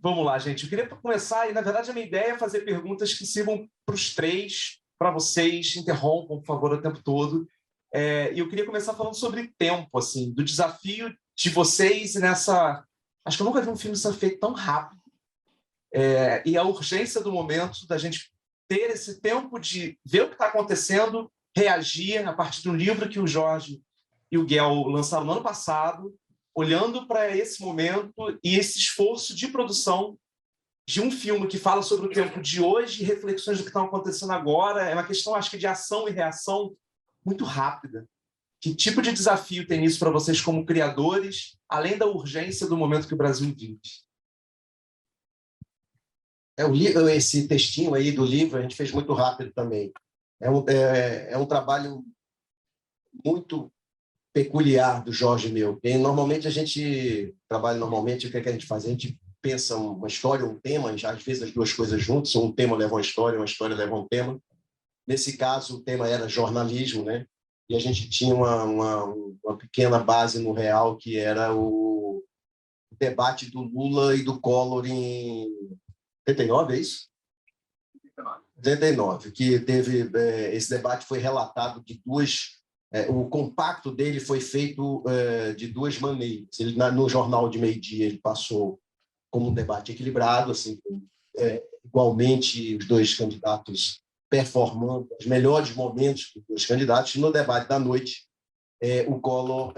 Vamos lá, gente. Eu queria começar, e na verdade a minha ideia é fazer perguntas que sirvam para os três, para vocês, interrompam, por favor, o tempo todo. E eu queria começar falando sobre tempo, assim, do desafio de vocês nessa... Acho que eu nunca vi um filme ser feito tão rápido. E a urgência do momento da gente ter esse tempo de ver o que está acontecendo, reagir a partir do livro que o Jorge e o Guel lançaram no ano passado, olhando para esse momento e esse esforço de produção de um filme que fala sobre o tempo de hoje e reflexões do que está acontecendo agora. É uma questão, acho que, de ação e reação muito rápida. Que tipo de desafio tem isso para vocês como criadores, além da urgência do momento que o Brasil vive? Esse textinho aí do livro a gente fez muito rápido também. É um trabalho muito peculiar do Jorge e meu. E normalmente a gente trabalha, o que é que a gente faz? A gente pensa uma história, um tema, já às vezes as duas coisas juntas, um tema leva uma história leva um tema. Nesse caso, o tema era jornalismo, né? E a gente tinha uma pequena base no real, que era o debate do Lula e do Collor em 89, é isso? 89, que teve... esse debate foi relatado de duas... o compacto dele foi feito de duas maneiras. No Jornal de Meio-Dia, ele passou como um debate equilibrado, assim, igualmente os dois candidatos performando os melhores momentos dos dois candidatos. E no debate da noite, o Collor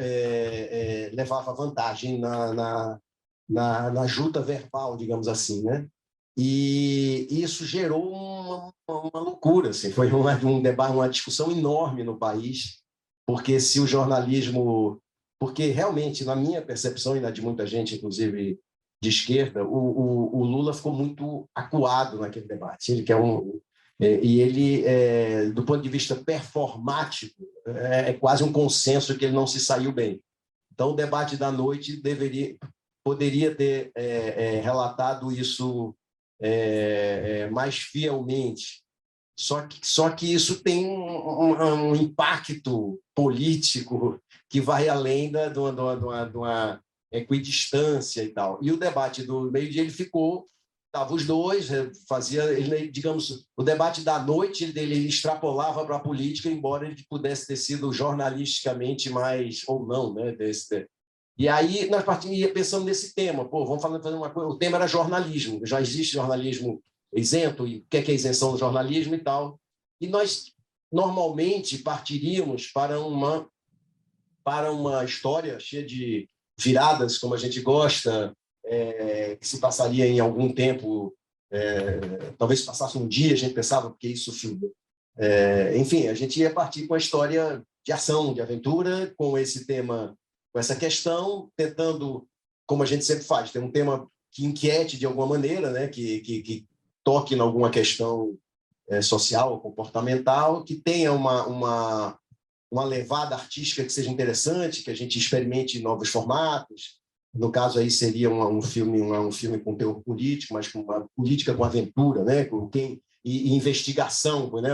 levava vantagem na junta verbal, digamos assim, né? E isso gerou uma loucura, assim, foi um debate, uma discussão enorme no país, porque se o jornalismo... Porque, realmente, na minha percepção e na de muita gente, inclusive de esquerda, o Lula ficou muito acuado naquele debate. Ele quer e ele, do ponto de vista performático, é quase um consenso que ele não se saiu bem. Então, o debate da noite poderia ter relatado isso mais fielmente. Só que isso tem um impacto político que vai além de uma equidistância e tal. E o debate do meio-dia, ele ficou... Estavam os dois, digamos, o debate da noite ele extrapolava para a política, embora ele pudesse ter sido jornalisticamente mais, ou não, né? E aí nós partimos pensando nesse tema. Vamos fazer uma coisa. O tema era jornalismo. Já existe jornalismo isento, e o que é isenção do jornalismo e tal. E nós, normalmente, partiríamos para uma história cheia de viradas, como a gente gosta, que se passaria em algum tempo, talvez passasse um dia, a gente pensava, porque isso... enfim, a gente ia partir com a história de ação, de aventura, com esse tema, com essa questão, tentando, como a gente sempre faz, ter um tema que inquiete de alguma maneira, né? que toque em alguma questão social, comportamental, que tenha uma levada artística que seja interessante, que a gente experimente novos formatos. No caso aí seria um filme com teor político, mas com uma política com aventura, né? E investigação, né?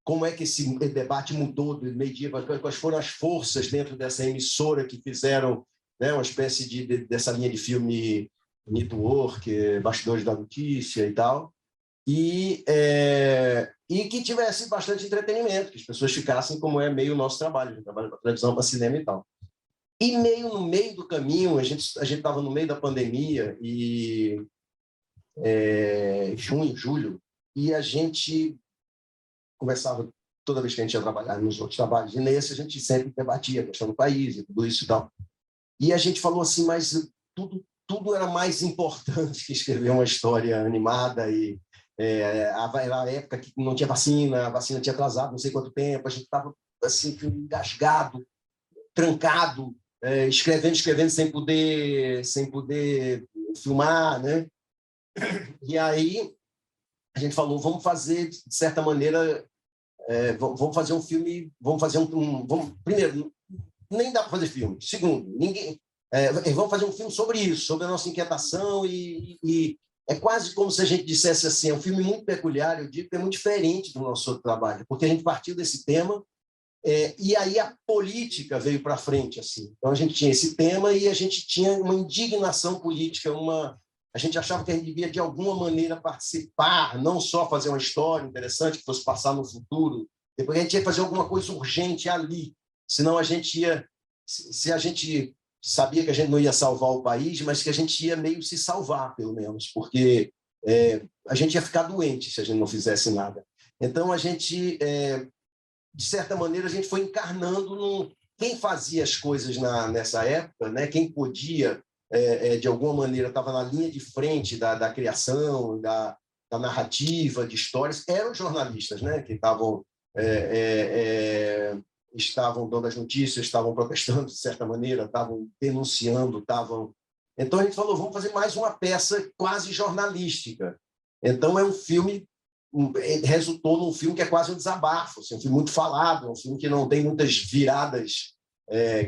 Como é que esse debate mudou do meio-dia, quais foram as forças dentro dessa emissora que fizeram, né, uma espécie dessa linha de filme network, bastidores da notícia e tal, e que tivesse bastante entretenimento, que as pessoas ficassem como é meio o nosso trabalho, a gente trabalha para televisão, para cinema e tal. E no meio do caminho, a gente estava no meio da pandemia, e junho, julho, e a gente conversava toda vez que a gente ia trabalhar nos outros trabalhos, e nesse a gente sempre debatia a questão do país e tudo isso e tal. E a gente falou assim, mas tudo era mais importante que escrever uma história animada, e era a época que não tinha vacina, a vacina tinha atrasado não sei quanto tempo, a gente estava assim, engasgado, trancado, escrevendo sem poder filmar, né? E aí a gente falou, vamos fazer, de certa maneira, vamos fazer um filme, primeiro, nem dá para fazer filme. Segundo, vamos fazer um filme sobre isso, sobre a nossa inquietação, e é quase como se a gente dissesse assim, é um filme muito peculiar, eu digo que é muito diferente do nosso outro trabalho, porque a gente partiu desse tema, e aí a política veio para frente, assim. Então a gente tinha esse tema e a gente tinha uma indignação política, a gente achava que a gente devia, de alguma maneira, participar, não só fazer uma história interessante que fosse passar no futuro, depois a gente ia fazer alguma coisa urgente ali, senão a gente ia... Se a gente sabia que a gente não ia salvar o país, mas que a gente ia meio se salvar, pelo menos, porque a gente ia ficar doente se a gente não fizesse nada. Então, a gente, de certa maneira, a gente foi encarnando quem fazia as coisas nessa época, né? Quem podia, de alguma maneira, estava na linha de frente da criação, da narrativa, de histórias, eram jornalistas, né? Que estavam dando as notícias, estavam protestando de certa maneira, estavam denunciando, estavam... Então, a gente falou, vamos fazer mais uma peça quase jornalística. Então, é um filme... resultou num filme que é quase um desabafo, assim, um filme muito falado, um filme que não tem muitas viradas,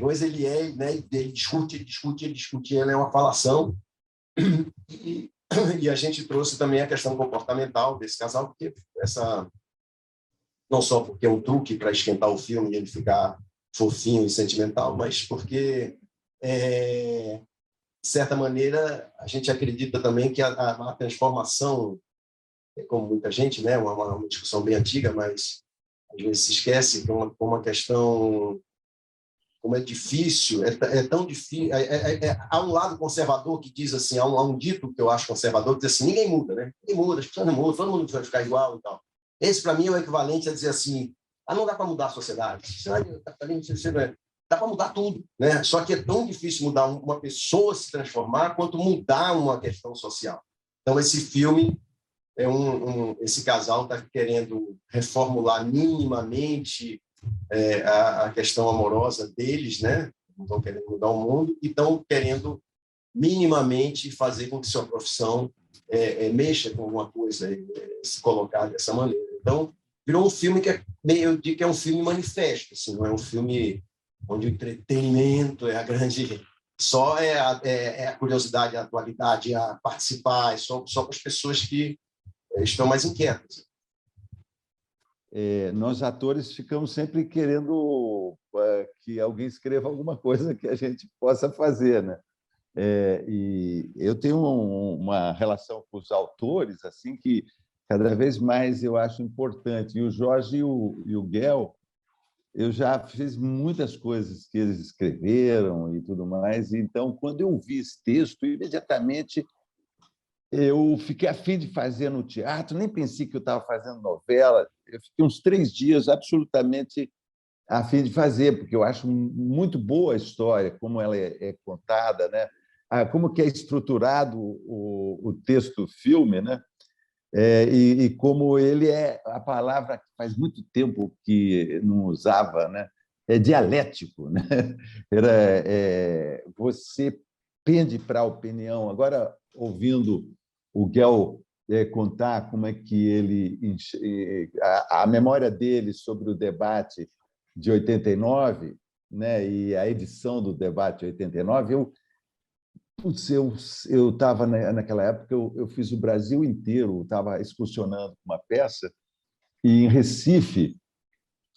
mas ele né, ele discute, ele é uma falação, e a gente trouxe também a questão comportamental desse casal, porque não só porque é um truque para esquentar o filme e ele ficar fofinho e sentimental, mas porque, de certa maneira, a gente acredita também que a transformação, como muita gente, né, uma discussão bem antiga, mas às vezes se esquece que é uma questão, como é difícil, é tão difícil. Há um lado conservador que diz assim, há um dito que eu acho conservador, que diz assim, ninguém muda, né? Ninguém muda, as pessoas não mudam, todo mundo vai ficar igual e tal. Esse, para mim, é o equivalente a dizer assim, não dá para mudar a sociedade, dá para mudar tudo, né? Só que é tão difícil mudar uma pessoa se transformar quanto mudar uma questão social. Então, esse filme... esse casal está querendo reformular minimamente a questão amorosa deles, né? Não estão querendo mudar o mundo e estão querendo minimamente fazer com que sua profissão mexa com alguma coisa, se colocar dessa maneira. Então, virou um filme que eu digo que é um filme manifesto, assim, não é um filme onde o entretenimento é a grande... Só a curiosidade, a atualidade, a participar, só para as pessoas que estão mais inquietos. Nós, atores, ficamos sempre querendo que alguém escreva alguma coisa que a gente possa fazer, né? E eu tenho uma relação com os autores assim que cada vez mais eu acho importante. E o Jorge e o Guel, eu já fiz muitas coisas que eles escreveram e tudo mais. Então, quando eu vi esse texto, imediatamente eu fiquei a fim de fazer no teatro, nem pensei que eu estava fazendo novela. Eu fiquei uns 3 dias absolutamente a fim de fazer, porque eu acho muito boa a história, como ela é contada, né? Como que é estruturado o texto-filme, né? E como ele a palavra que faz muito tempo que não usava, né? É dialético, né? Você pende para a opinião. Agora, ouvindo o Guel contar como é que ele a memória dele sobre o debate de 89, né, e a edição do debate de 89, eu estava naquela época, eu fiz o Brasil inteiro, estava excursionando uma peça, e em Recife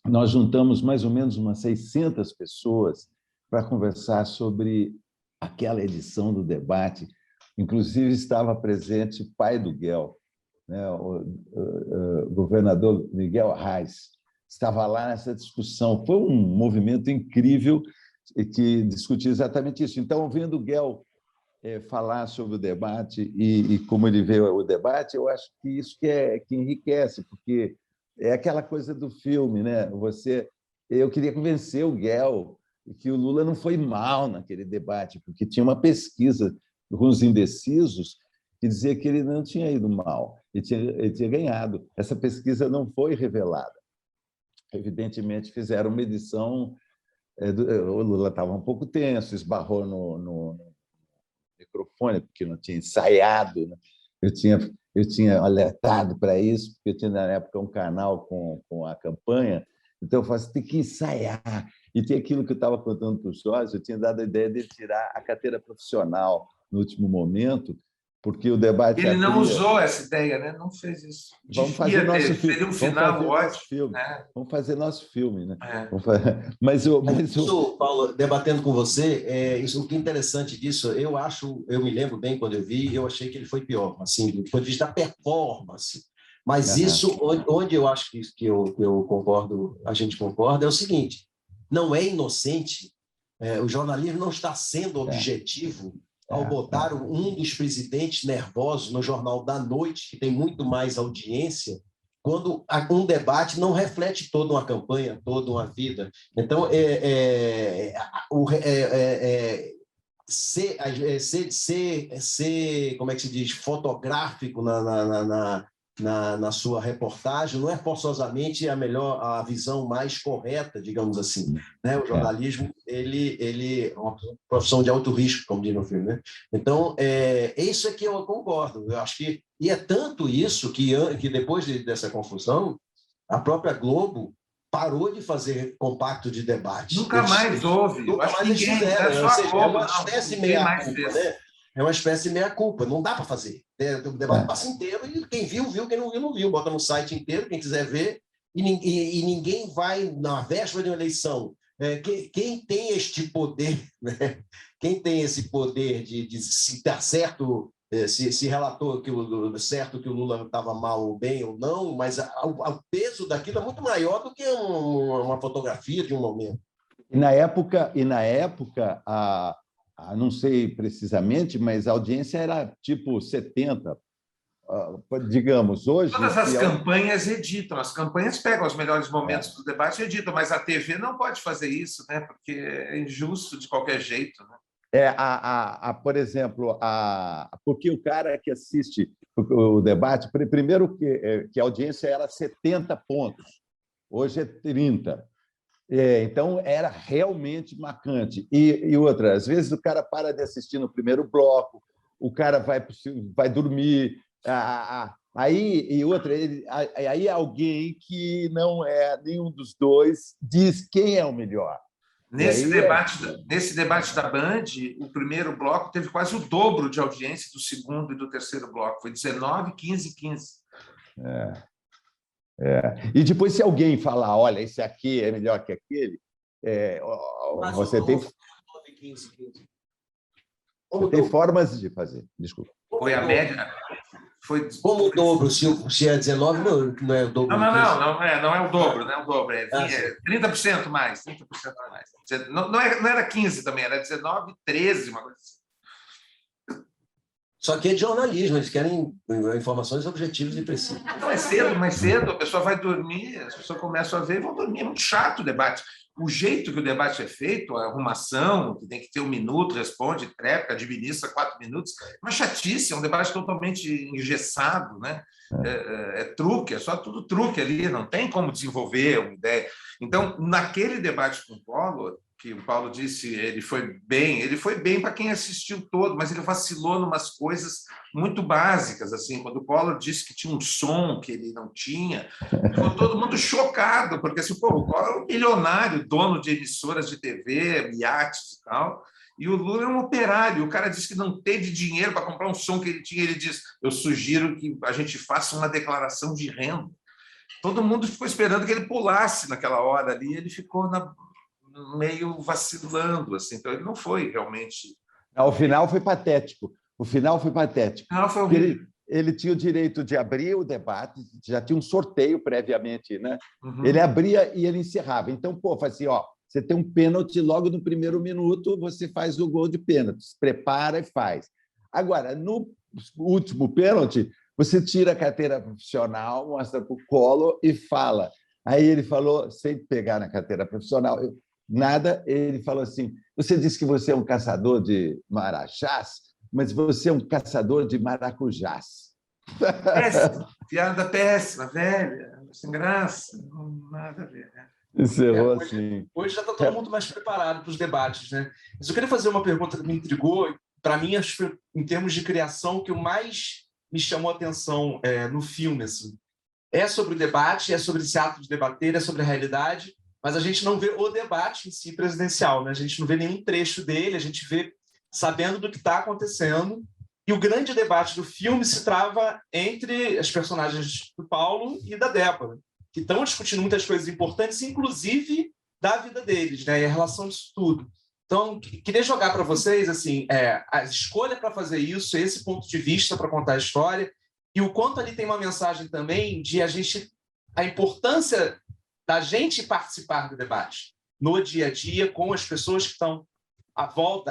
nós juntamos mais ou menos umas 600 pessoas para conversar sobre aquela edição do debate. Inclusive, estava presente o pai do Guel, né, o governador Miguel Arraes, estava lá nessa discussão. Foi um movimento incrível que discutia exatamente isso. Então, ouvindo o Guel falar sobre o debate e como ele vê o debate, eu acho que isso que enriquece, porque é aquela coisa do filme, né? Eu queria convencer o Guel que o Lula não foi mal naquele debate, porque tinha uma pesquisa com os indecisos que dizia que ele não tinha ido mal, ele tinha ganhado. Essa pesquisa não foi revelada. Evidentemente, fizeram uma edição... O Lula estava um pouco tenso, esbarrou no microfone, porque não tinha ensaiado, né? Eu tinha alertado para isso, porque eu tinha, na época, um canal com a campanha, então eu falei assim, tem que ensaiar. E tem aquilo que eu estava contando para o Jorge, eu tinha dado a ideia de tirar a carteira profissional no último momento, porque o debate Ele não abria... usou essa ideia, né? Não fez isso. Vamos fazer nosso filme. Seria um final ótimo. Vamos fazer nosso filme, né? É. Mas isso, Paulo, debatendo com você, o que é interessante disso, eu me lembro bem quando eu vi, eu achei que ele foi pior, assim, do ponto de vista da performance. Mas isso, onde eu acho que eu concordo, a gente concorda, é o seguinte: não é inocente, o jornalismo não está sendo objetivo ao botar um dos presidentes nervosos no Jornal da Noite, que tem muito mais audiência, quando um debate não reflete toda uma campanha, toda uma vida. Então, ser, como é que se diz, fotográfico na sua reportagem não é forçosamente a visão mais correta, digamos assim, né? O jornalismo ele é uma profissão de alto risco, como diz no filme, né? Então isso é que eu concordo. Eu acho que é tanto isso que depois dessa confusão a própria Globo parou de fazer compacto de debate. Nunca mais houve. Nunca mais eles fizeram. Ou seja, é uma espécie meia-culpa, né? É uma espécie de meia-culpa, não dá para fazer. O debate passa inteiro e quem viu, viu, quem não viu, não viu. Bota no site inteiro, quem quiser ver, e ninguém vai, na véspera de uma eleição. Quem tem este poder, né? Quem tem esse poder de se dar certo, se relatou que certo que o Lula estava mal ou bem ou não, mas o peso daquilo é muito maior do que uma fotografia de um momento. E na época não sei precisamente, mas a audiência era tipo 70, digamos, hoje... Todas as campanhas editam, as campanhas pegam os melhores momentos do debate e editam, mas a TV não pode fazer isso, né? Porque é injusto de qualquer jeito, né? Por exemplo, porque o cara que assiste o debate, primeiro que a audiência era 70 pontos, hoje é 30. Então, era realmente marcante. E outra, às vezes o cara para de assistir no primeiro bloco, o cara vai dormir, aí alguém que não é nenhum dos dois diz quem é o melhor. Nesse debate da Band, o primeiro bloco teve quase o dobro de audiência do segundo e do terceiro bloco. Foi 19, 15, 15. E depois, se alguém falar, olha, esse aqui é melhor que aquele, você tem formas de fazer. Desculpa. Foi a média. Como o dobro? Se é 19, não é o dobro. Não é o dobro, não é o dobro. É 30% mais. 30% mais. Não era 15 também, era 19, 13, uma coisa assim. Só que é de jornalismo, eles querem informações objetivas e precisas. Então mais cedo, a pessoa vai dormir, as pessoas começam a ver e vão dormir. É muito chato o debate. O jeito que o debate é feito, a arrumação, que tem que ter 1 minuto, responde, trepa, administra 4 minutos, é uma chatice, é um debate totalmente engessado, né? É truque, é só tudo truque ali, não tem como desenvolver uma ideia. Então, naquele debate com o Collor, que o Paulo disse, ele foi bem para quem assistiu todo, mas ele vacilou em umas coisas muito básicas, assim, quando o Collor disse que tinha um som que ele não tinha, ficou todo mundo chocado, porque assim, o Collor é um milionário, dono de emissoras de TV, iates e tal, e o Lula é um operário, o cara disse que não teve dinheiro para comprar um som que ele tinha, ele diz, eu sugiro que a gente faça uma declaração de renda. Todo mundo ficou esperando que ele pulasse naquela hora ali, ele ficou meio vacilando, assim, então ele não foi realmente... O final foi patético. Não, foi horrível. Ele tinha o direito de abrir o debate, já tinha um sorteio previamente, né? Uhum. Ele abria e ele encerrava. Então, faz assim, você tem um pênalti logo no primeiro minuto, você faz o gol de pênalti, se prepara e faz. Agora, no último pênalti, você tira a carteira profissional, mostra para o Collor e fala. Aí ele falou, sem pegar na carteira profissional, nada, ele falou assim, você disse que você é um caçador de marajás, mas você é um caçador de maracujás. Péssima, piada péssima, velha, sem graça, nada a ver. Encerrou assim. Hoje já está todo mundo mais preparado para os debates, né? Mas eu queria fazer uma pergunta que me intrigou, para mim, acho que em termos de criação, que o mais me chamou a atenção no filme, assim, é sobre o debate, é sobre esse ato de debater, é sobre a realidade, mas a gente não vê o debate em si presidencial, né? A gente não vê nenhum trecho dele, a gente vê sabendo do que está acontecendo, E o grande debate do filme se trava entre as personagens do Paulo e da Débora, que estão discutindo muitas coisas importantes, inclusive da vida deles, né? E a relação disso tudo. Então, queria jogar para vocês assim, a escolha para fazer isso, esse ponto de vista para contar a história, e o quanto ali tem uma mensagem também de a importância da gente participar do debate no dia a dia, com as pessoas que estão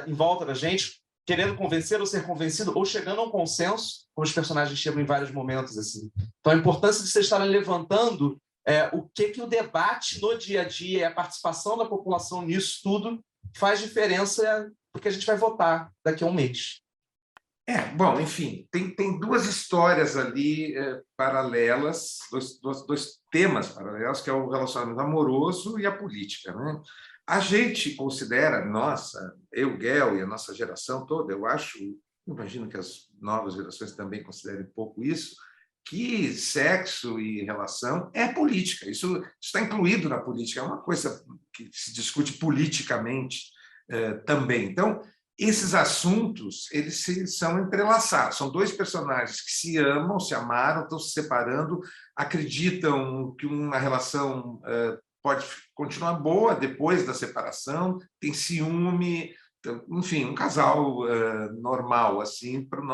em volta da gente, querendo convencer ou ser convencido, ou chegando a um consenso, como os personagens chegam em vários momentos. Assim. Então, a importância de vocês estarem levantando o que o debate no dia a dia e a participação da população nisso tudo faz diferença, porque a gente vai votar daqui a um mês. Bom, enfim, tem duas histórias ali paralelas, dois temas paralelos, que é o relacionamento amoroso e a política, né? A gente considera, eu, Guel, e a nossa geração toda, imagino que as novas gerações também considerem um pouco isso, que sexo e relação é política. Isso está incluído na política, é uma coisa que se discute politicamente também. Então, esses assuntos, eles são entrelaçados. São dois personagens que se amam, se amaram, estão se separando, acreditam que uma relação pode continuar boa depois da separação, tem ciúme, enfim, um casal normal assim para o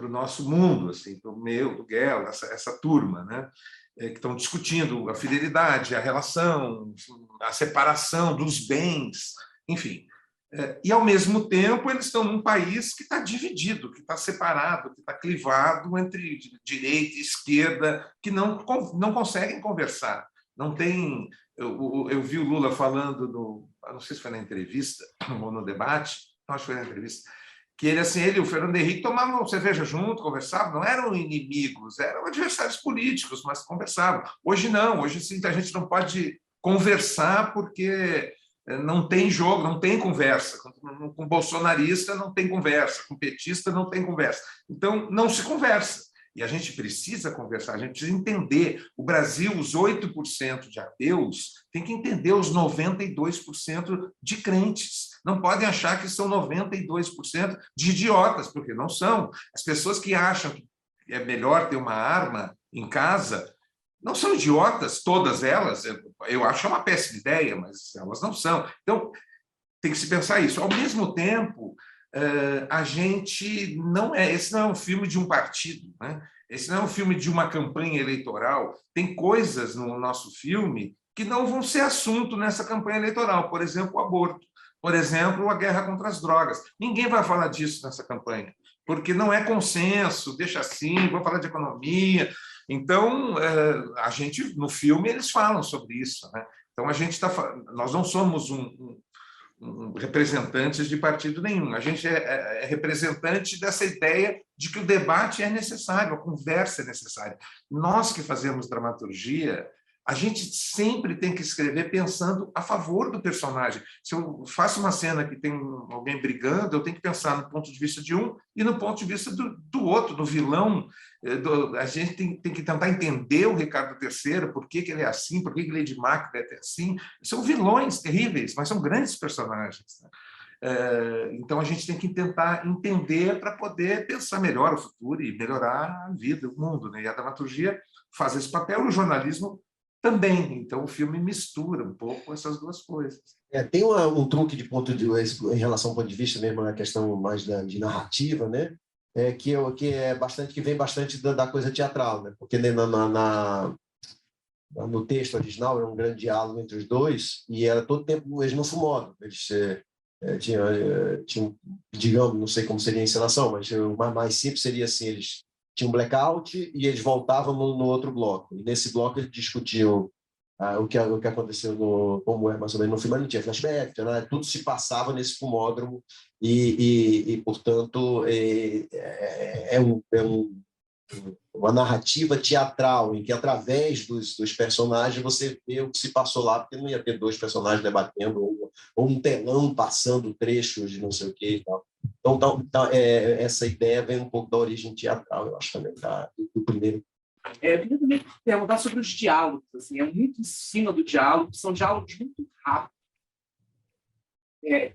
nosso mundo, assim, para o meu, do Guel, essa turma, né? Que estão discutindo a fidelidade, a relação, a separação dos bens, enfim. E, ao mesmo tempo, eles estão num país que está dividido, que está separado, que está clivado entre direita e esquerda, que não conseguem conversar. Não tem... Eu vi o Lula falando, não sei se foi na entrevista ou no debate, acho que foi na entrevista, que ele e o Fernando Henrique tomavam cerveja junto, conversavam, não eram inimigos, eram adversários políticos, mas conversavam. Hoje não, hoje sim, a gente não pode conversar porque não tem jogo, não tem conversa. Com bolsonarista não tem conversa, com petista não tem conversa. Então, não se conversa. E a gente precisa conversar, a gente precisa entender. O Brasil, os 8% de ateus, tem que entender os 92% de crentes. Não podem achar que são 92% de idiotas, porque não são. As pessoas que acham que é melhor ter uma arma em casa não são idiotas, todas elas. Eu acho uma péssima ideia, mas elas não são. Então, tem que se pensar isso. Ao mesmo tempo, a gente não é... Esse não é um filme de um partido, né? Esse não é um filme de uma campanha eleitoral. Tem coisas no nosso filme que não vão ser assunto nessa campanha eleitoral. Por exemplo, o aborto. Por exemplo, a guerra contra as drogas. Ninguém vai falar disso nessa campanha, porque não é consenso, deixa assim, vou falar de economia. Então, a gente, no filme, eles falam sobre isso, né? Então, nós não somos representantes de partido nenhum. A gente é representante dessa ideia de que o debate é necessário, a conversa é necessária. Nós que fazemos dramaturgia, a gente sempre tem que escrever pensando a favor do personagem. Se eu faço uma cena que tem alguém brigando, eu tenho que pensar no ponto de vista de um e no ponto de vista do outro, do vilão. A gente tem que tentar entender o Ricardo III, por que ele é assim, por que Lady Macbeth é assim. São vilões terríveis, mas são grandes personagens, né? Então, a gente tem que tentar entender para poder pensar melhor o futuro e melhorar a vida, o mundo, né? E a dramaturgia faz esse papel, o jornalismo também. Então, o filme mistura um pouco essas duas coisas. Tem um truque em relação ao ponto de vista mesmo, na questão mais de narrativa, né? Que vem bastante da coisa teatral, né? Porque no texto original era um grande diálogo entre os dois e era todo tempo eles não fumódromo. Eles tinham, digamos, não sei como seria a encenação, mas o mais simples seria assim: eles tinham um blackout e eles voltavam no outro bloco. E nesse bloco eles discutiam o que aconteceu como é mais ou menos no filme. Não tinha flashback, né? Tudo se passava nesse fumódromo e portanto, uma narrativa teatral em que, através dos personagens, você vê o que se passou lá, porque não ia ter dois personagens debatendo ou um telão passando trechos de não sei o que e tal. Então, essa ideia vem um pouco da origem teatral, eu acho, também, do primeiro. Eu queria também perguntar sobre os diálogos. Assim, é muito em cima do diálogo, são diálogos muito rápidos.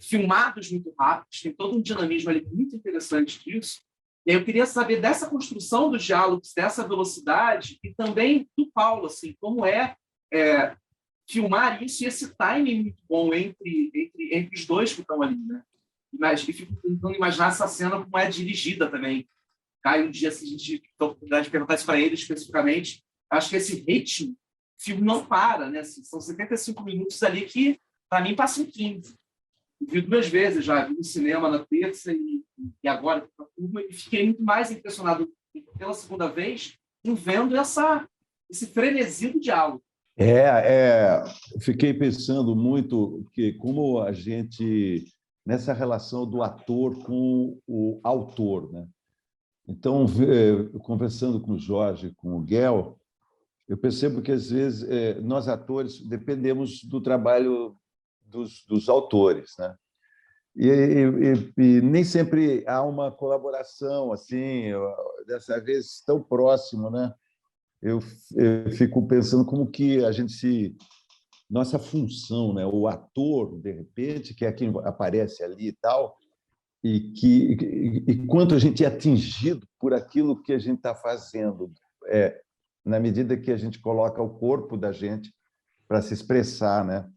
filmados muito rápidos, tem todo um dinamismo ali muito interessante disso. E aí eu queria saber dessa construção dos diálogos, dessa velocidade, e também do Paulo, assim, como filmar isso e esse timing muito bom entre os dois que estão ali, né? Mas eu fico tentando imaginar essa cena como é dirigida também. Caio, um dia, se a gente tem a oportunidade de perguntar isso para ele especificamente, acho que esse ritmo, o filme não para, né? Assim, são 75 minutos ali que, para mim, passam 15. Eu vi 2 vezes já, vi no cinema na terça e agora na turma, e fiquei muito mais impressionado pela segunda vez em vendo esse frenesi do diálogo. Fiquei pensando muito que como a gente nessa relação do ator com o autor, né? Então, conversando com o Jorge, com o Guel, eu percebo que às vezes nós atores dependemos do trabalho dos autores, né? E nem sempre há uma colaboração assim, dessa vez tão próximo, né? Eu fico pensando como que a gente nossa função, né? O ator, de repente, que é quem aparece ali e tal, e quanto a gente é atingido por aquilo que a gente está fazendo, na medida que a gente coloca o corpo da gente para se expressar, né?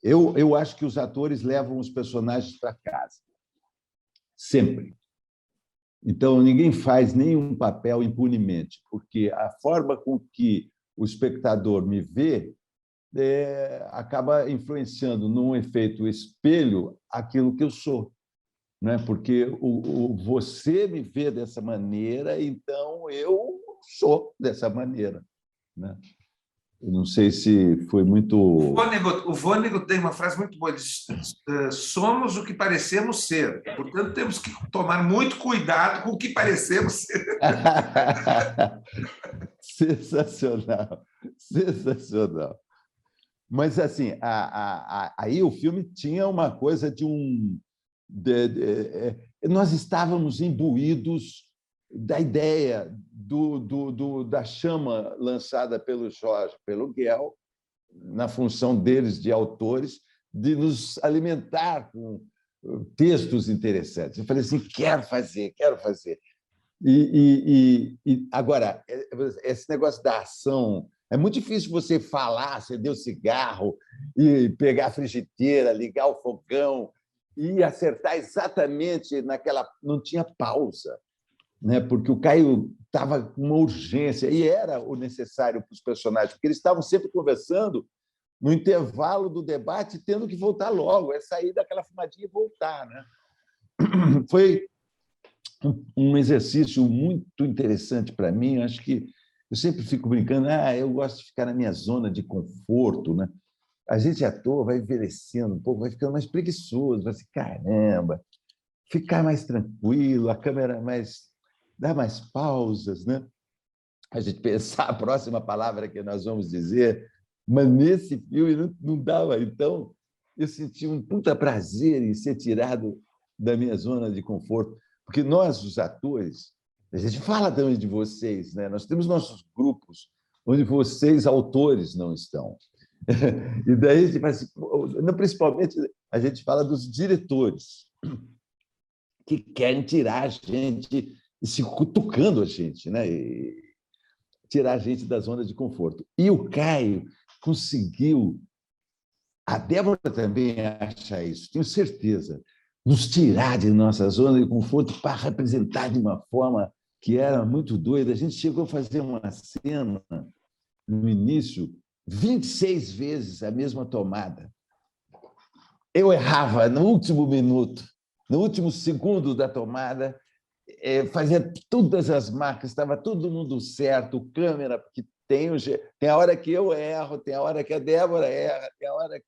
Eu acho que os atores levam os personagens para casa, sempre. Então, ninguém faz nenhum papel impunemente, porque a forma com que o espectador me vê acaba influenciando, num efeito espelho, aquilo que eu sou, né? Porque você me vê dessa maneira, então eu sou dessa maneira, né? Eu não sei se foi muito... O Vonnegut tem uma frase muito boa, ele diz, somos o que parecemos ser, portanto temos que tomar muito cuidado com o que parecemos ser. Sensacional, sensacional. Mas, assim, aí o filme tinha uma coisa de nós estávamos imbuídos da ideia da chama lançada pelo Jorge, pelo Guel, na função deles de autores, de nos alimentar com textos interessantes. Eu falei assim, quero fazer, quero fazer. Agora, esse negócio da ação... É muito difícil você falar, acender o cigarro, e pegar a frigideira, ligar o fogão e acertar exatamente naquela... Não tinha pausa, né? Porque o Caio estava com uma urgência, e era o necessário para os personagens, porque eles estavam sempre conversando no intervalo do debate, tendo que voltar logo, sair daquela fumadinha e voltar, né? Foi um exercício muito interessante para mim. Acho que eu sempre fico brincando, eu gosto de ficar na minha zona de conforto, né? A gente, ator, vai envelhecendo um pouco, vai ficando mais preguiçoso, vai assim, caramba, ficar mais tranquilo, a câmera dá mais pausas, né? A gente pensar a próxima palavra que nós vamos dizer, mas nesse filme não dava. Então, eu senti um puta prazer em ser tirado da minha zona de conforto, porque nós, os atores, a gente fala também de vocês, né? Nós temos nossos grupos onde vocês, autores, não estão. E daí a gente fala assim, principalmente a gente fala dos diretores, que querem tirar a gente, e se cutucando a gente, né? E tirar a gente da zona de conforto. E o Caio conseguiu, a Débora também acha isso, tenho certeza, nos tirar de nossa zona de conforto para representar de uma forma que era muito doida. A gente chegou a fazer uma cena, no início, 26 vezes a mesma tomada. Eu errava no último minuto, no último segundo da tomada, fazia todas as marcas, estava todo mundo certo, câmera, porque tem a hora que eu erro, tem a hora que a Débora erra, tem a hora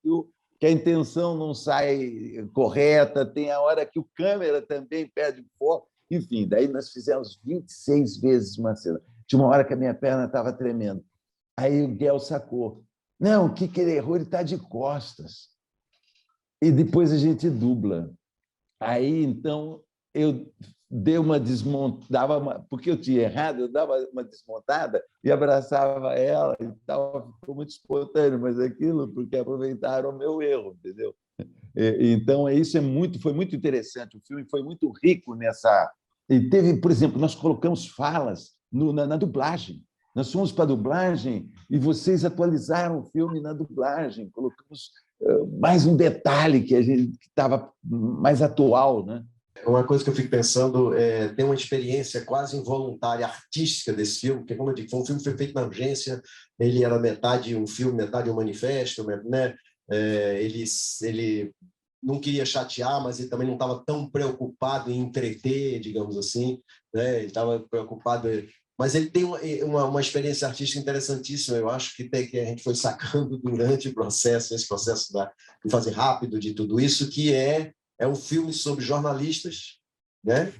que a intenção não sai correta, tem a hora que o câmera também perde foco. Enfim, daí nós fizemos 26 vezes uma cena. Tinha uma hora que a minha perna estava tremendo. Aí o Guel sacou. Não, o que ele errou? Ele está de costas. E depois a gente dubla. Aí, então, eu dei uma desmontada, porque eu tinha errado, eu dava uma desmontada e abraçava ela e tal, ficou muito espontâneo, mas aquilo porque aproveitaram o meu erro, entendeu? Então, isso foi muito interessante. O filme foi muito rico nessa. E teve, por exemplo, nós colocamos falas na dublagem. Nós fomos para a dublagem e vocês atualizaram o filme na dublagem. Colocamos mais um detalhe que estava mais atual, né? Uma coisa que eu fico pensando tem uma experiência quase involuntária artística desse filme, porque, como eu digo, foi um filme que foi feito na urgência, ele era metade um filme, metade um manifesto, né? Ele não queria chatear, mas ele também não estava tão preocupado em entreter, digamos assim, né? Ele estava preocupado... Mas ele tem uma experiência artística interessantíssima, eu acho que a gente foi sacando durante o processo, esse processo de fazer rápido de tudo isso, que é um filme sobre jornalistas, né,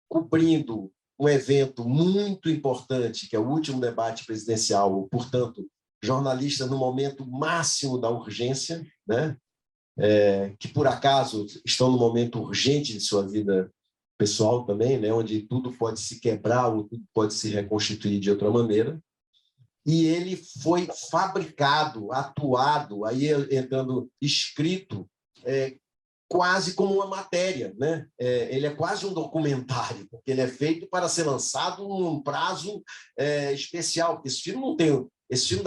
cobrindo um evento muito importante, que é o último debate presidencial, portanto, jornalistas no momento máximo da urgência, né, que, por acaso, estão no momento urgente de sua vida pessoal também, né, onde tudo pode se quebrar ou tudo pode se reconstituir de outra maneira. E ele foi fabricado, atuado, aí escrito, quase como uma matéria, né? Ele é quase um documentário, porque ele é feito para ser lançado num prazo especial, porque esse filme não tem... Esse filme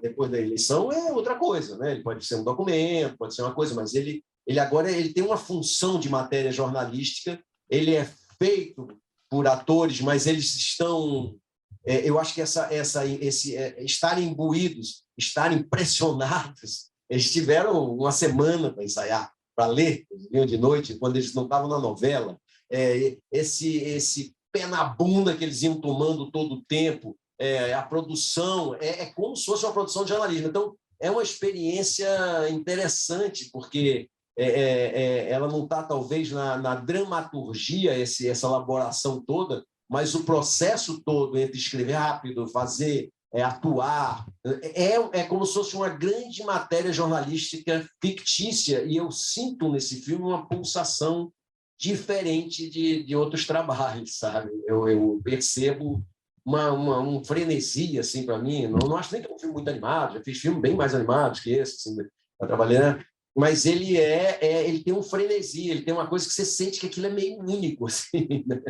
depois da eleição é outra coisa, né? Ele pode ser um documento, pode ser uma coisa, mas ele agora tem uma função de matéria jornalística, ele é feito por atores, mas eles estão... eu acho que estarem imbuídos, estarem pressionados, eles tiveram uma semana para ensaiar, para ler, eles vinham de noite, quando eles não estavam na novela, esse pé na bunda que eles iam tomando todo o tempo, a produção, como se fosse uma produção de jornalismo. Então, é uma experiência interessante, porque ela não está, talvez, na dramaturgia, essa elaboração toda, mas o processo todo entre escrever rápido, fazer, atuar, é como se fosse uma grande matéria jornalística fictícia, e eu sinto nesse filme uma pulsação diferente de outros trabalhos, sabe? Eu percebo um frenesi, assim, para mim. Não acho nem que é um filme muito animado, já fiz filmes bem mais animados que esse, assim, para trabalhar, mas ele tem um frenesi, ele tem uma coisa que você sente que aquilo é meio único, assim, né?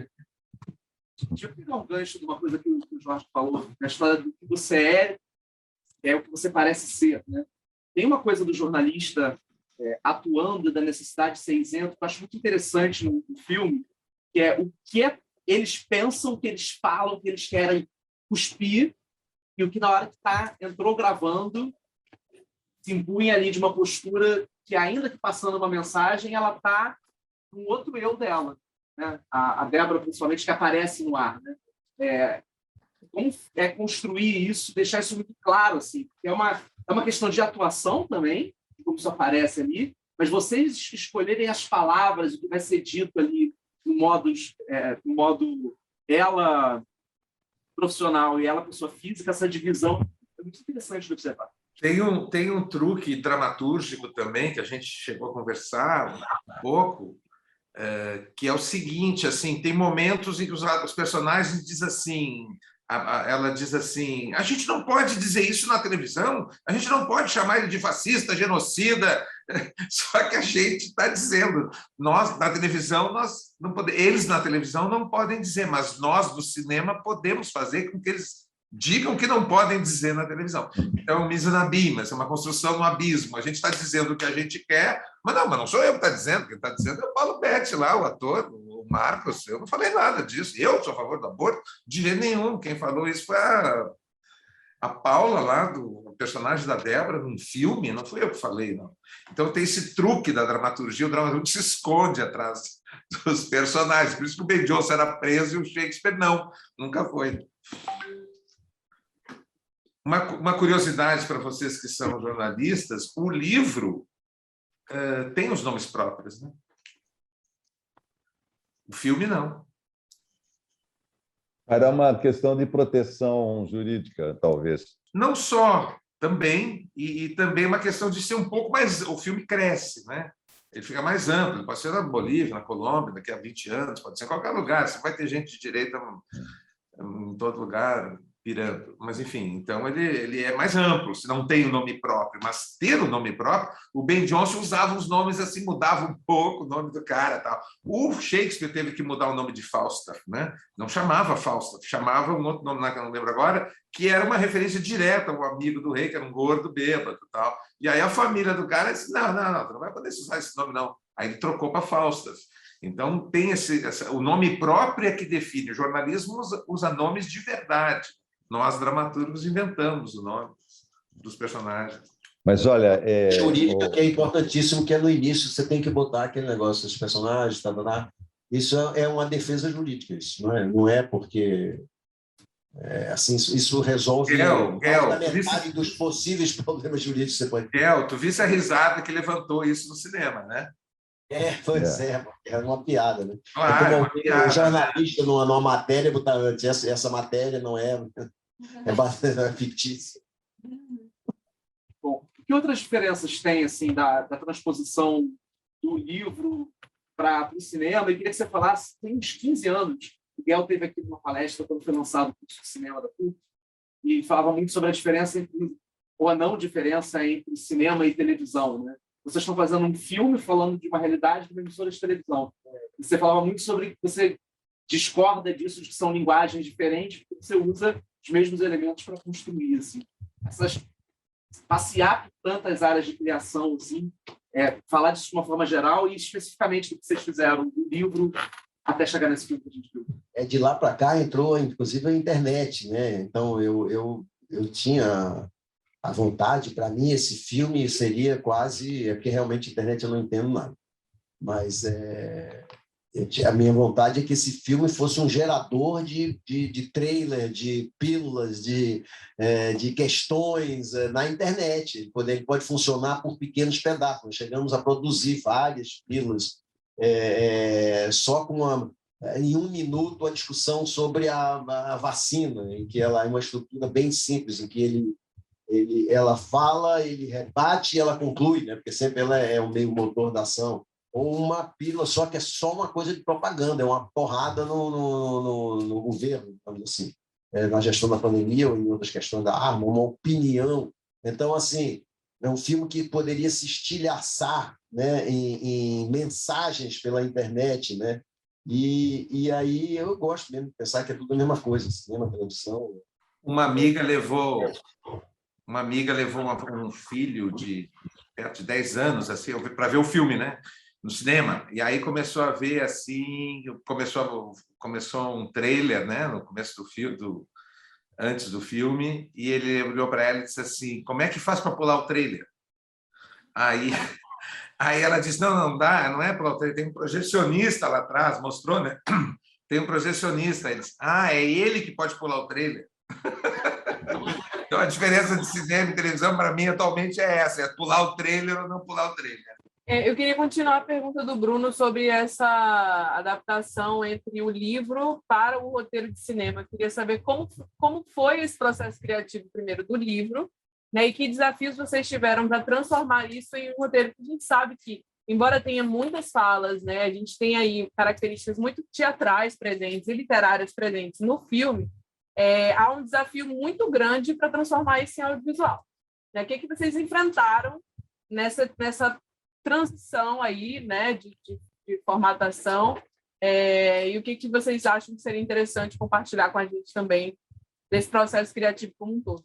Deixa eu pegar um gancho de uma coisa que o Jorge falou, na história do que você é o que você parece ser, né? Tem uma coisa do jornalista atuando da necessidade de ser isento, que eu acho muito interessante no filme, que é o que eles pensam, o que eles falam, o que eles querem cuspir, e o que na hora que entrou gravando se impunha ali de uma postura que, ainda que passando uma mensagem, ela está com outro eu dela, né? A Débora, principalmente, que aparece no ar, né? Como construir isso, deixar isso muito claro, assim, porque é uma questão de atuação também, como isso aparece ali, mas vocês escolherem as palavras, o que vai ser dito ali no modo ela profissional e ela pessoa física, essa divisão é muito interessante de observar. Tem um truque dramatúrgico também, que a gente chegou a conversar um pouco, que é o seguinte, assim, tem momentos em que os personagens dizem assim, ela diz assim, a gente não pode dizer isso na televisão, a gente não pode chamar ele de fascista, genocida, só que a gente está dizendo, nós na televisão, eles na televisão não podem dizer, mas nós do cinema podemos fazer com que eles digam que não podem dizer na televisão. Então, misanabima, é uma construção no abismo. A gente está dizendo o que a gente quer, mas não sou eu que está dizendo. Quem está dizendo é o Paulo Betti lá, o ator, o Marcos. Eu não falei nada disso. Eu sou a favor do aborto? De jeito nenhum. Quem falou isso foi a Paula, lá, do personagem da Débora, num filme. Não fui eu que falei, não. Então, tem esse truque da dramaturgia. O dramaturgo se esconde atrás dos personagens. Por isso que o Ben Jonson era preso e o Shakespeare não. Nunca foi. Uma curiosidade para vocês que são jornalistas, o livro tem os nomes próprios, né? O filme não. Era uma questão de proteção jurídica, talvez. Não só, também, e também uma questão de ser um pouco mais... O filme cresce, né? ele fica mais amplo. Ele pode ser na Bolívia, na Colômbia, daqui a 20 anos, pode ser em qualquer lugar. Você vai ter gente de direita em todo lugar pirando. Mas, enfim, então ele é mais amplo, se não tem o nome próprio. Mas ter o nome próprio, o Ben Jonson usava os nomes assim, mudava um pouco o nome do cara. Tal. O Shakespeare teve que mudar o nome de Falstaff, né? Não chamava Falstaff, chamava um outro nome lá que eu não lembro agora, que era uma referência direta ao amigo do rei, que era um gordo bêbado e tal. E aí a família do cara disse, não, você não vai poder usar esse nome, não. Aí ele trocou para Falstaff. Então, tem o nome próprio é que define. O jornalismo usa nomes de verdade. Nós, dramaturgos, inventamos o nome dos personagens. Mas, olha... Jurídica, que é importantíssimo, que é no início, você tem que botar aquele negócio dos personagens, isso é uma defesa jurídica, isso, não é porque... assim, isso resolve a metade dos possíveis problemas jurídicos que você pode ter. Tu viste a risada que levantou isso no cinema, né? Pois é uma piada, né? Claro, como o jornalista numa matéria botar essa matéria não é fictícia. Bom, que outras diferenças tem assim da transposição do livro para o cinema? Eu queria que você falasse, tem uns 15 anos, o Guel teve aqui uma palestra quando foi lançado o curso de cinema da PUC e falava muito sobre a diferença ou a não diferença entre cinema e televisão, né? Vocês estão fazendo um filme falando de uma realidade de uma emissora de televisão. Você falava muito sobre que você discorda disso, de que são linguagens diferentes, porque você usa os mesmos elementos para construir. Assim. Passear por tantas áreas de criação, assim, falar disso de uma forma geral e especificamente do que vocês fizeram do livro até chegar nesse filme que a gente viu. De lá para cá entrou, inclusive, a internet, né? Então, eu tinha... a vontade, para mim, esse filme seria quase... porque realmente a internet eu não entendo nada. Mas a minha vontade é que esse filme fosse um gerador de trailer, de pílulas, de questões na internet. Ele pode funcionar por pequenos pedaços. Chegamos a produzir várias pílulas só com em 1 minuto a discussão sobre a vacina, em que ela é uma estrutura bem simples, em que ela fala, ele rebate e ela conclui, né? Porque sempre ela é o meio motor da ação. Ou uma pílula só que é só uma coisa de propaganda, é uma porrada no governo, assim, na gestão da pandemia ou em outras questões da arma, uma opinião. Então, assim, é um filme que poderia se estilhaçar, né, em mensagens pela internet, né? E aí eu gosto mesmo de pensar que é tudo a mesma coisa, cinema, televisão. Uma amiga levou um filho de perto de 10 anos assim, para ver o filme, né, no cinema. E aí começou a ver assim, começou um trailer, né, no começo do filme, antes do filme, e ele olhou para ela e disse assim: como é que faz para pular o trailer? Aí ela disse: não dá, não é pular o trailer, tem um projecionista lá atrás, mostrou, né? Tem um projecionista. Ele disse: é ele que pode pular o trailer. Então, a diferença de cinema e televisão, para mim, atualmente é essa: é pular o trailer ou não pular o trailer. Eu queria continuar a pergunta do Bruno sobre essa adaptação entre o livro para o roteiro de cinema. Eu queria saber como foi esse processo criativo, primeiro, do livro, né, e que desafios vocês tiveram para transformar isso em um roteiro, que a gente sabe que, embora tenha muitas falas, né, a gente tem aí características muito teatrais presentes e literárias presentes no filme, há um desafio muito grande para transformar isso em audiovisual. Né? O que vocês enfrentaram nessa transição aí, né, de formatação, e o que vocês acham que seria interessante compartilhar com a gente também desse processo criativo como um todo?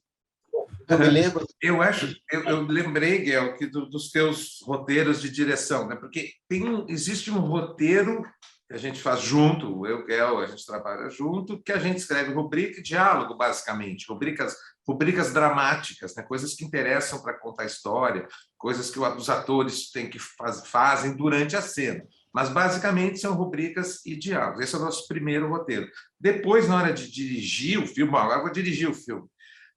Eu me lembro. Eu lembrei, Guel, que dos teus roteiros de direção, né? Porque existe um roteiro que a gente faz junto, eu, Guel, a gente trabalha junto, que a gente escreve rubrica e diálogo, basicamente, rubricas dramáticas, né? Coisas que interessam para contar a história, coisas que os atores fazem durante a cena. Mas, basicamente, são rubricas e diálogos. Esse é o nosso primeiro roteiro. Depois, na hora de dirigir o filme, agora eu vou dirigir o filme.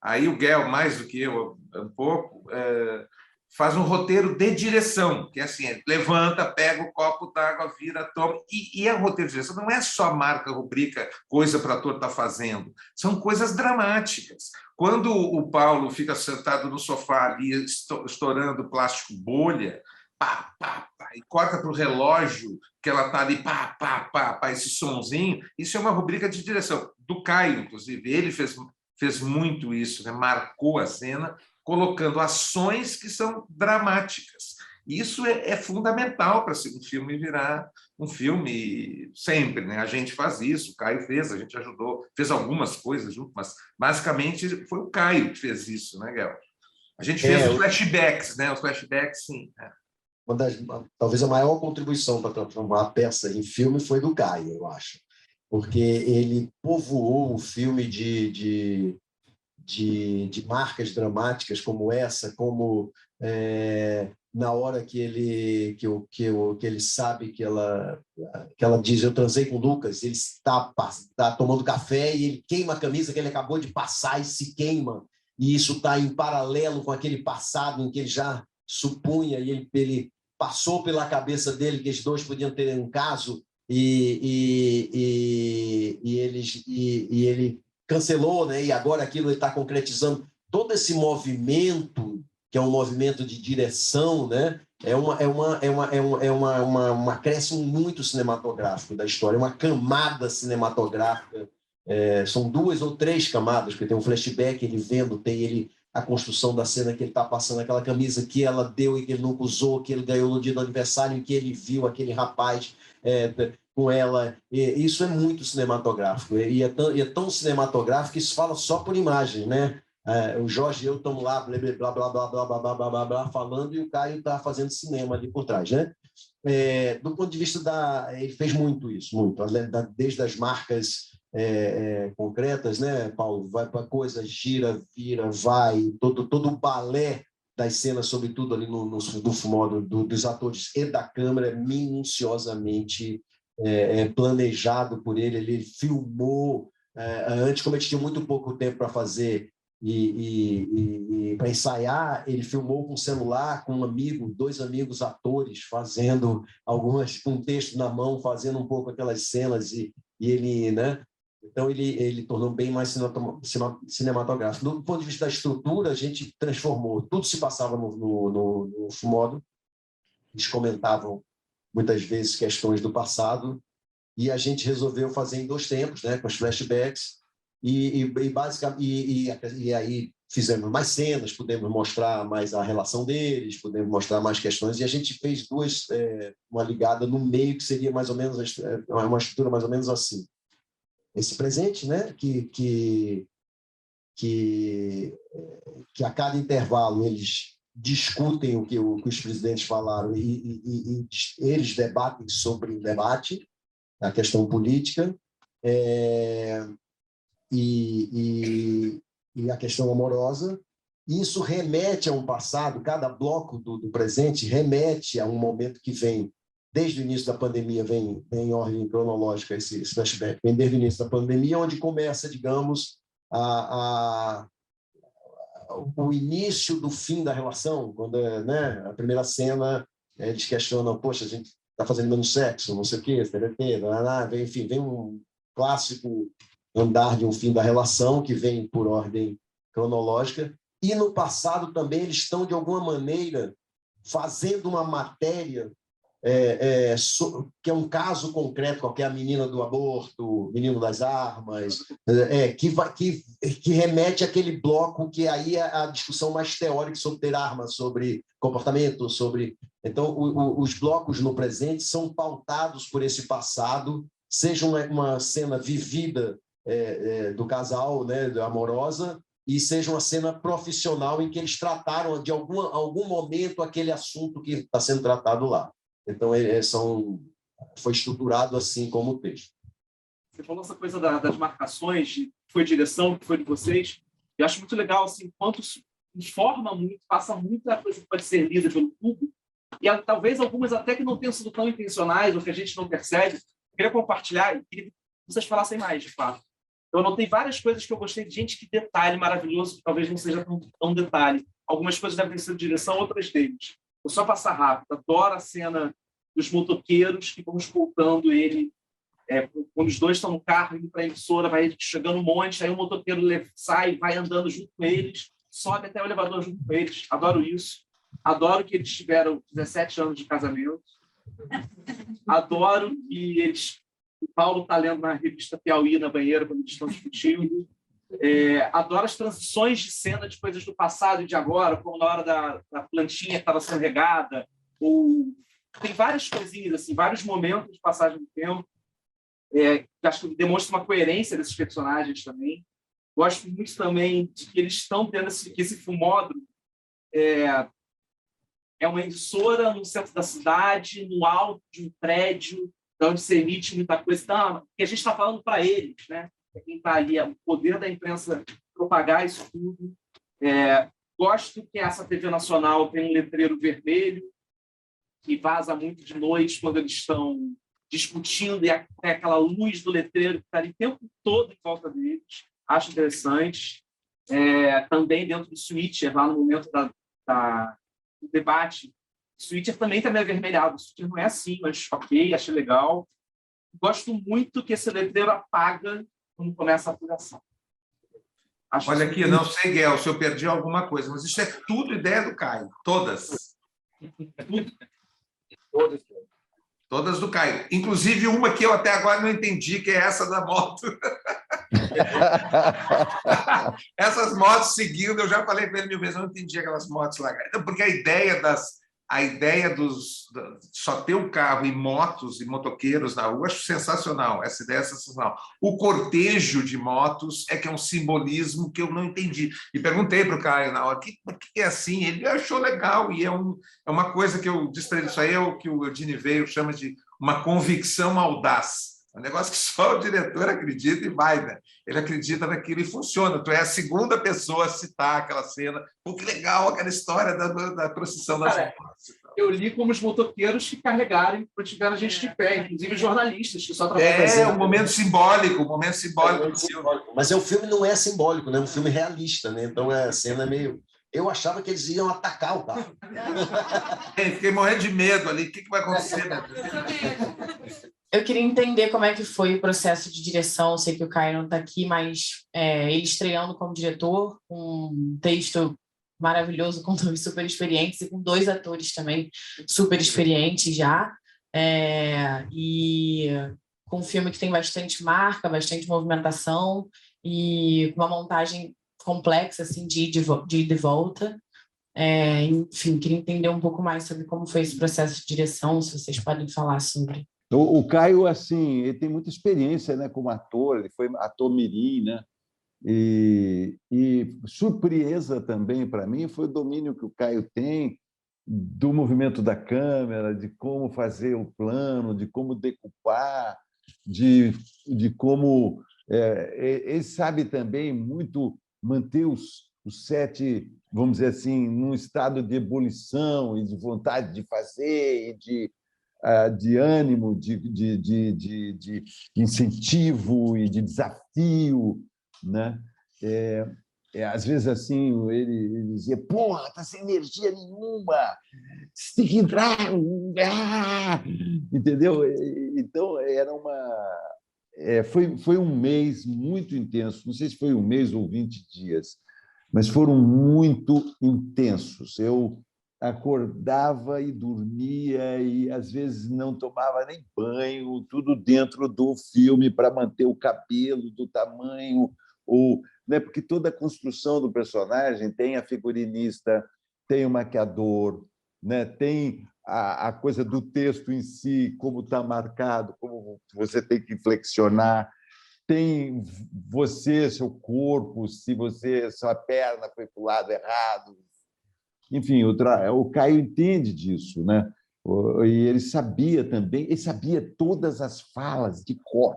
Aí o Guel, mais do que eu, um pouco, faz um roteiro de direção, que é assim, levanta, pega o copo d'água, vira, toma. E a roteiro de direção não é só marca, rubrica, coisa para o ator estar fazendo. São coisas dramáticas. Quando o Paulo fica sentado no sofá ali, estourando plástico bolha, pá, pá, pá, e corta para o relógio, que ela está ali, pá, pá, pá, pá, esse sonzinho. Isso é uma rubrica de direção, do Caio, inclusive. Ele fez muito isso, né? Marcou a cena, colocando ações que são dramáticas. Isso é fundamental para um filme virar um filme sempre, né? A gente faz isso, o Caio fez, a gente ajudou, fez algumas coisas junto, mas basicamente foi o Caio que fez isso, né, Guel? A gente fez os flashbacks, né? Os flashbacks, sim. Talvez a maior contribuição para transformar a peça em filme foi do Caio, eu acho, porque ele povoou o filme de marcas dramáticas como essa, como na hora que ele sabe que ela diz eu transei com o Lucas, ele está tomando café e ele queima a camisa que ele acabou de passar e se queima, e isso está em paralelo com aquele passado em que ele já supunha, e ele passou pela cabeça dele que os dois podiam ter um caso, e ele cancelou, né? E agora aquilo ele está concretizando. Todo esse movimento, que é um movimento de direção, né? É um acréscimo muito cinematográfico da história, uma camada cinematográfica. São 2 ou 3 camadas, porque tem um flashback, ele vendo, tem ele a construção da cena que ele está passando, aquela camisa que ela deu e que ele nunca usou, que ele ganhou no dia do aniversário, em que ele viu aquele rapaz com ela. Isso é muito cinematográfico, e é tão cinematográfico que isso fala só por imagem, né? O Jorge e eu estamos lá, blá, blá, blá, blá, blá, blá, blá, blá, blá, falando, e o Caio está fazendo cinema ali por trás, né? Do ponto de vista ele fez muito isso, muito, desde as marcas concretas, né, Paulo? Vai para coisa, gira, vira, vai, todo o balé das cenas, sobretudo ali no modo dos atores e da câmera, minuciosamente planejado por ele. Ele filmou antes, como a gente tinha muito pouco tempo para fazer e para ensaiar, ele filmou com celular, com um amigo, 2 amigos atores, fazendo algumas, com um texto na mão, fazendo um pouco aquelas cenas, e ele, né? Então, ele tornou bem mais cinematográfico. Do ponto de vista da estrutura, a gente transformou. Tudo se passava no modo. Eles comentavam, muitas vezes, questões do passado, e a gente resolveu fazer em 2 tempos, né, com os flashbacks, e aí fizemos mais cenas, pudemos mostrar mais a relação deles, pudemos mostrar mais questões, e a gente fez uma ligada no meio, que seria mais ou menos uma estrutura mais ou menos assim. Esse presente, né, que a cada intervalo eles discutem o que os presidentes falaram, e eles debatem sobre o debate, a questão política, e a questão amorosa. Isso remete a um passado, cada bloco do presente remete a um momento que vem desde o início da pandemia, vem em ordem cronológica esse flashback, vem desde o início da pandemia, onde começa, digamos, o início do fim da relação, quando, né, a primeira cena, eles questionam, poxa, a gente está fazendo menos sexo, não sei o quê, enfim, vem um clássico andar de um fim da relação, que vem por ordem cronológica, e no passado também eles estão, de alguma maneira, fazendo uma matéria que é um caso concreto, qualquer a menina do aborto, o menino das armas, que remete àquele bloco que aí é a discussão mais teórica sobre ter armas, sobre comportamento, sobre... Então, os blocos no presente são pautados por esse passado, seja uma cena vivida do casal, né, amorosa, e seja uma cena profissional em que eles trataram de algum momento aquele assunto que está sendo tratado lá. Então, foi estruturado assim como o texto. Você falou essa coisa das marcações, que foi direção, que foi de vocês. Eu acho muito legal, assim, quanto informa muito, passa muita coisa que pode ser lida pelo público, e talvez algumas até que não tenham sido tão intencionais, ou que a gente não percebe. Eu queria compartilhar e queria que vocês falassem mais, de fato. Eu anotei várias coisas que eu gostei de gente, que detalhe maravilhoso, que talvez não seja tão detalhe. Algumas coisas devem ter sido direção, outras deles. Vou só passar rápido. Adoro a cena dos motoqueiros que vão escoltando ele. Quando os 2 estão no carro, indo para a emissora, vai chegando um monte, aí o motoqueiro sai, vai andando junto com eles, sobe até o elevador junto com eles. Adoro isso. Adoro que eles tiveram 17 anos de casamento. Adoro que o Paulo está lendo na revista Piauí na banheira quando eles estão discutindo. Adoro as transições de cena de coisas do passado e de agora, como na hora da plantinha que estava sendo regada. Tem várias coisinhas, assim, vários momentos de passagem do tempo. Que acho que demonstra uma coerência desses personagens também. Gosto muito também de que eles estão tendo esse filmódromo é uma emissora no centro da cidade, no alto de um prédio, onde se emite muita coisa. Então, que a gente está falando para eles, né? Quem está ali, o poder da imprensa propagar isso tudo. Gosto que essa TV nacional tem um letreiro vermelho, que vaza muito de noite quando eles estão discutindo, e é aquela luz do letreiro que está ali o tempo todo em volta deles. Acho interessante. Também dentro do Switcher, lá no momento do debate, o Switcher também está meio avermelhado. O Switcher não é assim, mas ok, achei legal. Gosto muito que esse letreiro apaga quando começa a apuração. Olha aqui, não sei, Guel, se eu perdi alguma coisa, mas isso é tudo ideia do Caio. Todas. Todas do Caio. Inclusive uma que eu até agora não entendi, que é essa da moto. Essas motos seguindo, eu já falei para ele 1000 vezes, eu não entendi aquelas motos lá. Porque a ideia só ter o carro e motos e motoqueiros na rua, acho sensacional. Essa ideia é sensacional. O cortejo de motos é que é um simbolismo que eu não entendi. E perguntei para o Caio na hora, que é assim? Ele achou legal, e é uma coisa que eu disse para ele, isso aí é o que o Eugênio Veio chama de uma convicção audaz. É um negócio que só o diretor acredita e vai, né? Ele acredita naquilo e funciona. Tu é a segunda pessoa a citar aquela cena. Pô, que legal aquela história da procissão das motos. Eu li como os motoqueiros que carregaram e mantiveram a gente de pé, inclusive jornalistas que só trabalham. Um momento simbólico, um momento simbólico. Mas o filme não é simbólico, né? É um filme realista, né? Então a cena é meio... Eu achava que eles iam atacar o carro. Fiquei morrendo de medo ali. O que vai acontecer? Eu queria entender como é que foi o processo de direção. Eu sei que o Caio não está aqui, mas ele estreando como diretor, com um texto maravilhoso, com nomes super experientes e com 2 atores também super experientes já. E com um filme que tem bastante marca, bastante movimentação e uma montagem complexa assim, de ida e volta. Enfim, queria entender um pouco mais sobre como foi esse processo de direção, se vocês podem falar sobre. O Caio, assim, ele tem muita experiência, né, como ator, ele foi ator mirim, né? E surpresa também para mim foi o domínio que o Caio tem do movimento da câmera, de como fazer o plano, de como decupar, de como... ele sabe também muito manter os set, vamos dizer assim, num estado de ebulição e de vontade de fazer, e de ânimo, de incentivo e de desafio, né? Às vezes assim ele dizia: porra, tá sem energia nenhuma, você tem que entrar, entendeu? Então foi um mês muito intenso. Não sei se foi um mês ou 20 dias, mas foram muito intensos. Eu acordava e dormia e, às vezes, não tomava nem banho, tudo dentro do filme para manter o cabelo do tamanho, né? Porque toda a construção do personagem tem a figurinista, tem o maquiador, né? Tem a coisa do texto em si, como está marcado, como você tem que flexionar, tem você, seu corpo, se sua perna foi para o lado errado. Enfim, o Caio entende disso, né? E ele sabia também, ele sabia todas as falas de cor.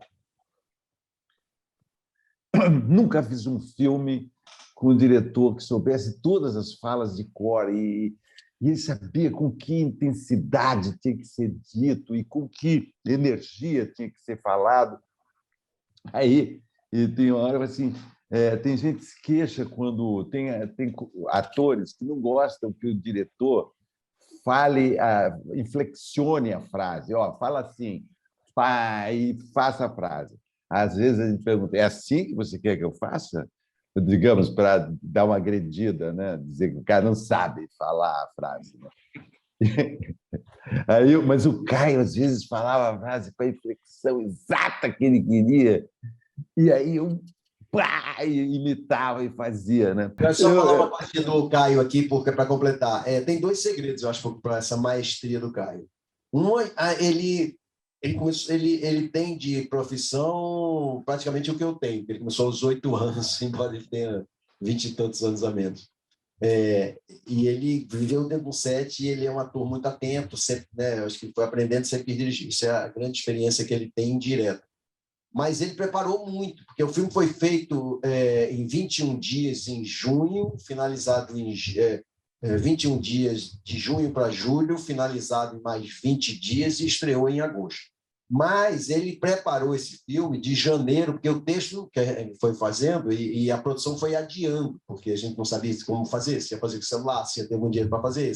Nunca fiz um filme com um diretor que soubesse todas as falas de cor e ele sabia com que intensidade tinha que ser dito e com que energia tinha que ser falado. Aí, e tem uma hora assim... tem gente que se queixa quando tem atores que não gostam que o diretor inflexione a frase. Fala assim, e faça a frase. Às vezes a gente pergunta: é assim que você quer que eu faça? Digamos, para dar uma agredida, né? Dizer que o cara não sabe falar a frase. Né? Mas o Caio, às vezes, falava a frase com a inflexão exata que ele queria, e aí eu imitava e fazia, né? Eu só falar uma parte do Caio aqui, porque para completar. Tem 2 segredos, eu acho, para essa maestria do Caio. Um, ele tem de profissão praticamente o que eu tenho. Ele começou aos 8 anos, embora ele tenha 20 e tantos anos a menos. E ele viveu dentro do set e ele é um ator muito atento, sempre, né? Eu acho que ele foi aprendendo sempre a dirigir. Isso é a grande experiência que ele tem indireta. Mas ele preparou muito, porque o filme foi feito em 21 dias em junho, finalizado em 21 dias de junho para julho, finalizado em mais 20 dias e estreou em agosto. Mas ele preparou esse filme de janeiro, porque o texto que ele foi fazendo e a produção foi adiando, porque a gente não sabia como fazer, se ia fazer com o celular, se ia ter muito dinheiro para fazer,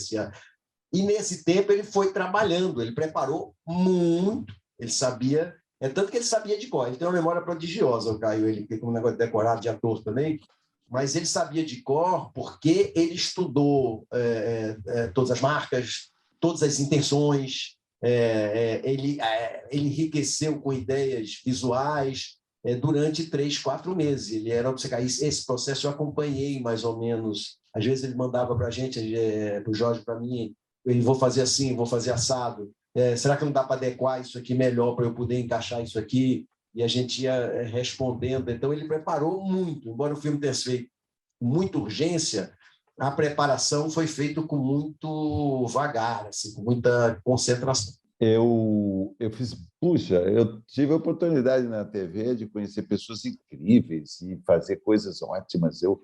E nesse tempo ele foi trabalhando, ele preparou muito, ele sabia, tanto que ele sabia de cor, ele tem uma memória prodigiosa, o Caio, ele tem um negócio decorado de ator também, mas ele sabia de cor porque ele estudou todas as marcas, todas as intenções, ele enriqueceu com ideias visuais durante 3, 4 meses. Ele era obcecado. Esse processo eu acompanhei mais ou menos. Às vezes ele mandava para a gente, para o Jorge, para mim, eu vou fazer assim, vou fazer assado. Será que não dá para adequar isso aqui melhor para eu poder encaixar isso aqui? E a gente ia respondendo. Então, ele preparou muito. Embora o filme tenha sido feito com muita urgência, a preparação foi feita com muito vagar, assim, com muita concentração. Eu tive a oportunidade na TV de conhecer pessoas incríveis e fazer coisas ótimas. Eu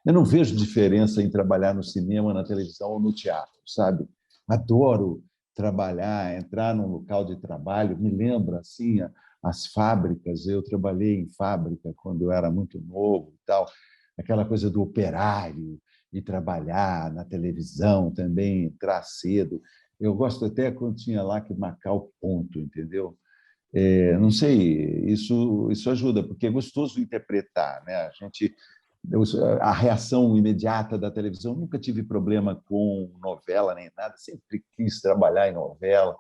não vejo diferença em trabalhar no cinema, na televisão ou no teatro, sabe? Adoro trabalhar, entrar num local de trabalho. Me lembra assim as fábricas. Eu trabalhei em fábrica quando eu era muito novo e tal. Aquela coisa do operário e trabalhar na televisão também, entrar cedo. Eu gosto até quando tinha lá que marcar o ponto, entendeu? Não sei, isso ajuda, porque é gostoso interpretar, né? A reação imediata da televisão, nunca tive problema com novela nem nada, sempre quis trabalhar em novela.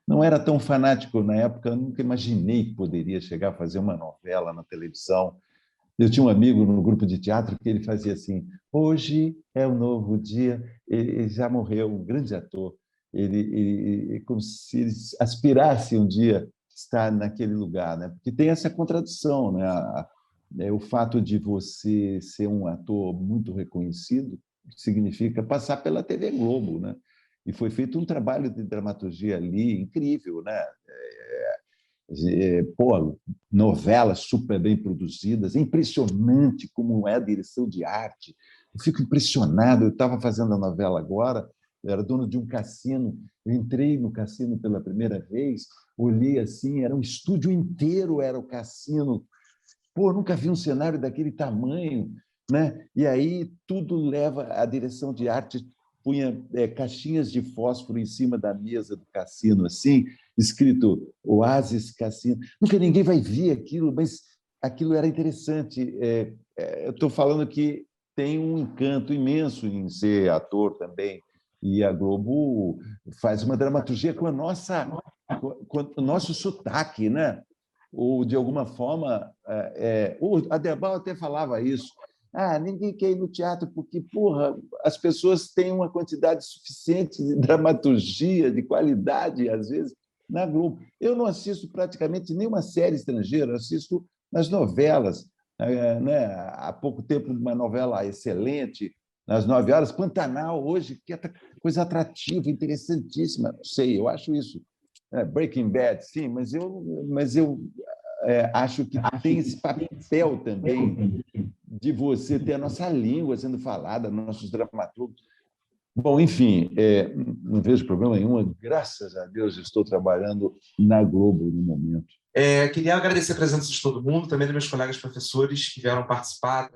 Não era tão fanático na época, eu nunca imaginei que poderia chegar a fazer uma novela na televisão. Eu tinha um amigo no grupo de teatro que ele fazia assim: hoje é um novo dia. Ele já morreu, um grande ator. Ele como se ele aspirasse um dia estar naquele lugar, né? Porque tem essa contradição, né? O fato de você ser um ator muito reconhecido significa passar pela TV Globo, né? E foi feito um trabalho de dramaturgia ali incrível, né? Novelas super bem produzidas, é impressionante como é a direção de arte. Eu fico impressionado. Eu estava fazendo a novela agora, eu era dono de um cassino, eu entrei no cassino pela primeira vez, olhei assim, era um estúdio inteiro, era o cassino. Nunca vi um cenário daquele tamanho, né? E aí tudo leva, a direção de arte punha caixinhas de fósforo em cima da mesa do cassino, assim, escrito Oasis Cassino. Nunca ninguém vai ver aquilo, mas aquilo era interessante. Eu estou falando que tem um encanto imenso em ser ator também, e a Globo faz uma dramaturgia com com o nosso sotaque, né? Ou, de alguma forma, o Aderbal até falava isso. Ninguém quer ir no teatro porque, as pessoas têm uma quantidade suficiente de dramaturgia, de qualidade, às vezes, na Globo. Eu não assisto praticamente nenhuma série estrangeira, assisto nas novelas. Né? Há pouco tempo, uma novela excelente, nas 9 horas, Pantanal, hoje, que é coisa atrativa, interessantíssima. Não sei, eu acho isso. Breaking Bad, sim, mas eu acho que tem esse papel também de você ter a nossa língua sendo falada, nossos dramaturgos. Bom, enfim, não vejo problema nenhum. Graças a Deus, estou trabalhando na Globo no momento. Queria agradecer a presença de todo mundo, também dos meus colegas professores que vieram participar.